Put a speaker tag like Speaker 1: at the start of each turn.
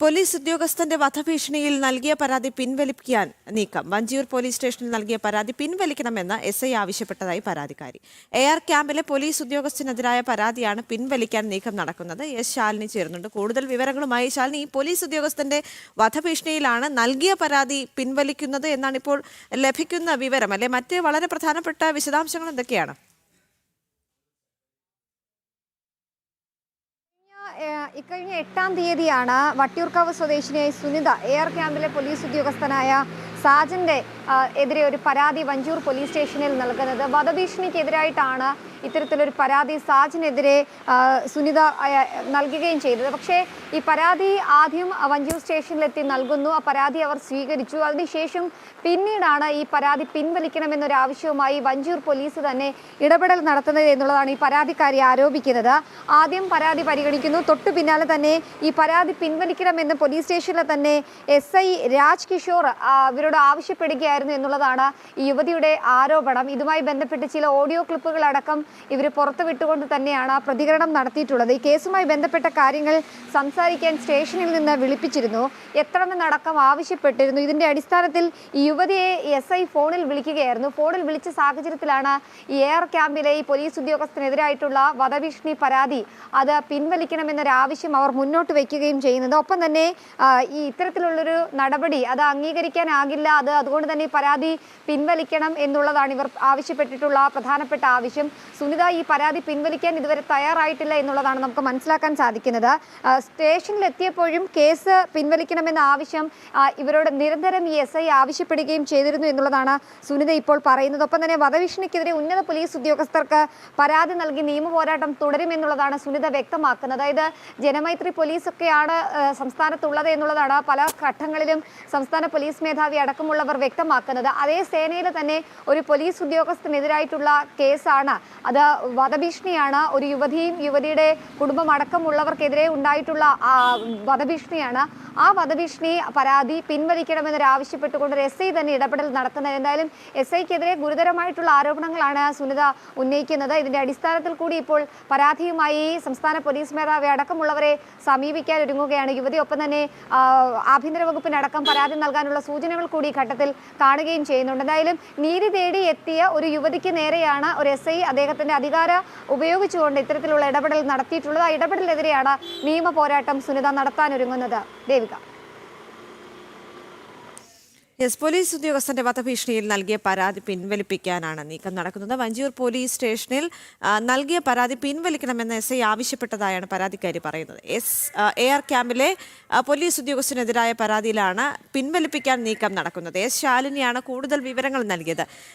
Speaker 1: Police ഉദ്യോഗസ്ഥന്റെ വധഭീഷണിയിൽ നൽകിയ പരാതി പിൻവലിക്കാൻ നീക്കം. വഞ്ചിയൂർ പോലീസ് സ്റ്റേഷനിൽ നൽകിയ പരാതി പിൻവലിക്കണമെന്ന് SI ആവശ്യപ്പെട്ടതായി പരാതിക്കാരി. AR ക്യാമ്പിലെ പോലീസ് ഉദ്യോഗസ്ഥനെതിരായ പരാതിയാണ് പിൻവലിക്കാൻ നീക്കം നടക്കുന്നത്. ശാലിനി ചേർന്നുണ്ട് കൂടുതൽ വിവരങ്ങളുമായി. ശാലിനി, ഈ പോലീസ് ഉദ്യോഗസ്ഥന്റെ വധഭീഷണിയിലാണ് നൽകിയ പരാതി പിൻവലിക്കുന്നത് എന്നാണ് ഇപ്പോൾ ലഭിക്കുന്ന വിവരം, അല്ലെ? മറ്റ് വളരെ പ്രധാനപ്പെട്ട വിശദാംശങ്ങൾ എന്തൊക്കെയാണ്?
Speaker 2: ഇക്കഴിഞ്ഞ 8-ാം തീയതിയാണ് വട്ടിയൂർക്കാവ് സ്വദേശിനിയായ സുനിത AR ക്യാമ്പിലെ പോലീസ് ഉദ്യോഗസ്ഥനായ സാജന്റെ എതിരെ ഒരു പരാതി വഞ്ചിയൂർ പോലീസ് സ്റ്റേഷനിൽ നൽകുന്നത്. വധഭീഷണിക്കെതിരായിട്ടാണ് ഇത്തരത്തിലൊരു പരാതി സാജനെതിരെ സുനിത നൽകുകയും ചെയ്തത്. പക്ഷേ ഈ പരാതി ആദ്യം വഞ്ചിയൂർ സ്റ്റേഷനിലെത്തി നൽകുന്നു. ആ പരാതി അവർ സ്വീകരിച്ചു. അതിനുശേഷം പിന്നീടാണ് ഈ പരാതി പിൻവലിക്കണമെന്നൊരാവശ്യവുമായി വഞ്ചിയൂർ പോലീസ് തന്നെ ഇടപെടൽ നടത്തുന്നത് എന്നുള്ളതാണ് ഈ പരാതിക്കാരി ആരോപിക്കുന്നത്. ആദ്യം പരാതി പരിഗണിക്കുന്നു, തൊട്ടു പിന്നാലെ തന്നെ ഈ പരാതി പിൻവലിക്കണമെന്ന് പോലീസ് സ്റ്റേഷനിലെ തന്നെ SI രാജ് കിഷോർ ഇവരോട് ആവശ്യപ്പെടുകയായിരുന്നു എന്നുള്ളതാണ് ഈ യുവതിയുടെ ആരോപണം. ഇതുമായി ബന്ധപ്പെട്ട് ചില ഓഡിയോ ക്ലിപ്പുകളടക്കം ഇവർ പുറത്തുവിട്ടുകൊണ്ട് തന്നെയാണ് പ്രതികരണം നടത്തിയിട്ടുള്ളത്. ഈ കേസുമായി ബന്ധപ്പെട്ട കാര്യങ്ങൾ സംസാരിക്കാൻ സ്റ്റേഷനിൽ നിന്ന് വിളിപ്പിച്ചിരുന്നു, എത്തണമെന്നടക്കം ആവശ്യപ്പെട്ടിരുന്നു. ഇതിന്റെ അടിസ്ഥാനത്തിൽ ഈ യുവതിയെ SI ഫോണിൽ വിളിക്കുകയായിരുന്നു. ഫോണിൽ വിളിച്ച സാഹചര്യത്തിലാണ് ഈ AR ക്യാമ്പിലെ ഈ പോലീസ് ഉദ്യോഗസ്ഥനെതിരായിട്ടുള്ള വധഭീഷണി പരാതി അത് പിൻവലിക്കണമെന്നൊരാവശ്യം അവർ മുന്നോട്ട് വയ്ക്കുകയും ചെയ്യുന്നത്. ഒപ്പം തന്നെ ഈ ഇത്തരത്തിലുള്ളൊരു നടപടി അത് അംഗീകരിക്കാനാകില്ല, അതുകൊണ്ട് തന്നെ പരാതി പിൻവലിക്കണം എന്നുള്ളതാണ് ഇവർ ആവശ്യപ്പെട്ടിട്ടുള്ള പ്രധാനപ്പെട്ട ആവശ്യം. സുനിത ഈ പരാതി പിൻവലിക്കാൻ ഇതുവരെ തയ്യാറായിട്ടില്ല എന്നുള്ളതാണ് നമുക്ക് മനസ്സിലാക്കാൻ സാധിക്കുന്നത്. സ്റ്റേഷനിലെത്തിയപ്പോഴും കേസ് പിൻവലിക്കണമെന്ന ആവശ്യം ഇവരോട് നിരന്തരം ഈ SI ആവശ്യപ്പെടുകയും ചെയ്തിരുന്നു എന്നുള്ളതാണ് സുനിത ഇപ്പോൾ പറയുന്നത്. ഒപ്പം തന്നെ വധഭീഷണിക്കെതിരെ ഉന്നത പോലീസ് ഉദ്യോഗസ്ഥർക്ക് പരാതി നൽകി നിയമ പോരാട്ടം തുടരുമെന്നുള്ളതാണ് സുനിത വ്യക്തമാക്കുന്നത്. അതായത് ജനമൈത്രി പോലീസൊക്കെയാണ് സംസ്ഥാനത്തുള്ളത് എന്നുള്ളതാണ് പല ഘട്ടങ്ങളിലും സംസ്ഥാന പോലീസ് മേധാവി അടക്കമുള്ളവർ വ്യക്തമാക്കുന്നത്. അതേ സേനയിൽ തന്നെ ഒരു പോലീസ് ഉദ്യോഗസ്ഥനെതിരായിട്ടുള്ള കേസാണ്, അത് വധഭീഷണിയാണ്. ഒരു യുവതിയുടെ കുടുംബം അടക്കമുള്ളവർക്കെതിരെ ഉണ്ടായിട്ടുള്ള വധഭീഷണിയാണ്. ആ വധഭീഷണി പരാതി പിൻവലിക്കണമെന്നൊരാവശ്യപ്പെട്ടുകൊണ്ട് SI തന്നെ ഇടപെടൽ നടത്തുന്നത്. എന്തായാലും SIക്കെതിരെ ഗുരുതരമായിട്ടുള്ള ആരോപണങ്ങളാണ് സുനിത ഉന്നയിക്കുന്നത്. ഇതിന്റെ അടിസ്ഥാനത്തിൽ കൂടി ഇപ്പോൾ പരാതിയുമായി സംസ്ഥാന പോലീസ് മേധാവി അടക്കമുള്ളവരെ സമീപിക്കാൻ ഒരുങ്ങുകയാണ് യുവതി. ഒപ്പം തന്നെ ആഭ്യന്തര വകുപ്പിനടക്കം പരാതി നൽകാനുള്ള സൂചനകൾ കൂടി ഘട്ടത്തിൽ കാണുകയും ചെയ്യുന്നുണ്ട്. എന്തായാലും നീതി തേടി എത്തിയ ഒരു യുവതിക്ക് നേരെയാണ് ഒരു SI അദ്ദേഹത്തിന്റെ അധികാരം ഉപയോഗിച്ചുകൊണ്ട് ഇത്തരത്തിലുള്ള ഇടപെടൽ നടത്തിയിട്ടുള്ളത്. ആ ഇടപെടലിനെതിരെയാണ് നിയമ പോരാട്ടം സുനിത നടത്താനൊരുങ്ങുന്നത്. ദേവിക.
Speaker 1: പോലീസ് ഉദ്യോഗസ്ഥന്റെ വധഭീഷണിയിൽ നൽകിയ പരാതി പിൻവലിപ്പിക്കാനാണ് നീക്കം നടക്കുന്നത്. വഞ്ചിയൂർ പോലീസ് സ്റ്റേഷനിൽ നൽകിയ പരാതി പിൻവലിക്കണമെന്ന് SI ആവശ്യപ്പെട്ടതായാണ് പരാതിക്കാരി പറയുന്നത്. AR ക്യാമ്പിലെ പോലീസ് ഉദ്യോഗസ്ഥനെതിരായ പരാതിയിലാണ് പിൻവലിപ്പിക്കാൻ നീക്കം നടക്കുന്നത്. ശാലിനിയാണ് കൂടുതൽ വിവരങ്ങൾ നൽകിയത്.